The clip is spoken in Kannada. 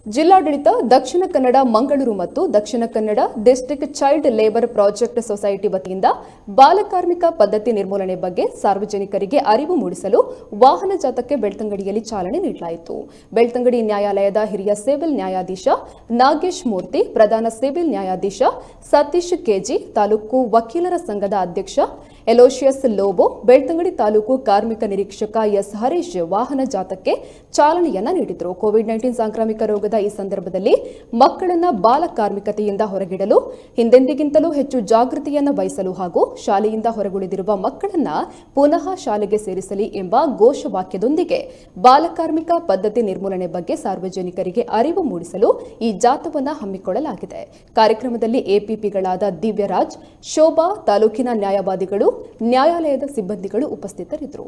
ಜಿಲ್ಲಾಡಳಿತ ದಕ್ಷಿಣ ಕನ್ನಡ ಮಂಗಳೂರು ಮತ್ತು Dakshina Kannada district child labour project society ವತಿಯಿಂದ ಬಾಲಕಾರ್ಮಿಕ ಪದ್ಧತಿ ನಿರ್ಮೂಲನೆ ಬಗ್ಗೆ ಸಾರ್ವಜನಿಕರಿಗೆ ಅರಿವು ಮೂಡಿಸಲು ವಾಹನ ಜಾಥಾಕ್ಕೆ ಬೆಳ್ತಂಗಡಿಯಲ್ಲಿ ಚಾಲನೆ ನೀಡಲಾಯಿತು. ಬೆಳ್ತಂಗಡಿ ನ್ಯಾಯಾಲಯದ ಹಿರಿಯ ಸಿವಿಲ್ ನ್ಯಾಯಾಧೀಶ ನಾಗೇಶ್ ಮೂರ್ತಿ, ಪ್ರಧಾನ ಸಿವಿಲ್ ನ್ಯಾಯಾಧೀಶ ಸತೀಶ್ ಕೆಜಿ, ತಾಲೂಕು ವಕೀಲರ ಸಂಘದ ಅಧ್ಯಕ್ಷ ಎಲೋಶಿಯಸ್ ಲೋಬೋ, ಬೆಳ್ತಂಗಡಿ ತಾಲೂಕು ಕಾರ್ಮಿಕ ನಿರೀಕ್ಷಕ ಎಸ್ ಹರೀಶ್ ವಾಹನ ಜಾಥಾಕ್ಕೆ ಚಾಲನೆಯನ್ನ ನೀಡಿದರು. ಕೋವಿಡ್-19 ಸಾಂಕ್ರಾಮಿಕ ರೋಗದ ಈ ಸಂದರ್ಭದಲ್ಲಿ ಮಕ್ಕಳನ್ನ ಬಾಲ ಕಾರ್ಮಿಕತೆಯಿಂದ ಹೊರಗಿಡಲು ಹಿಂದೆಂದಿಗಿಂತಲೂ ಹೆಚ್ಚು ಜಾಗೃತಿಯನ್ನು ವಹಿಸಲು ಹಾಗೂ ಶಾಲೆಯಿಂದ ಹೊರಗುಳಿದಿರುವ ಮಕ್ಕಳನ್ನ ಪುನಃ ಶಾಲೆಗೆ ಸೇರಿಸಲಿ ಎಂಬ ಘೋಷವಾಕ್ಯದೊಂದಿಗೆ ಬಾಲಕಾರ್ಮಿಕ ಪದ್ಧತಿ ನಿರ್ಮೂಲನೆ ಬಗ್ಗೆ ಸಾರ್ವಜನಿಕರಿಗೆ ಅರಿವು ಮೂಡಿಸಲು ಈ ಜಾಥಾವನ್ನು ಹಮ್ಮಿಕೊಳ್ಳಲಾಗಿದೆ. ಕಾರ್ಯಕ್ರಮದಲ್ಲಿ ಎಪಿಪಿಗಳಾದ ದಿವ್ಯರಾಜ್, ಶೋಭಾ, ತಾಲೂಕಿನ ನ್ಯಾಯವಾದಿಗಳು, ನ್ಯಾಯಾಲಯದ ಸಿಬ್ಬಂದಿಗಳು ಉಪಸ್ಥಿತರಿದ್ದರು.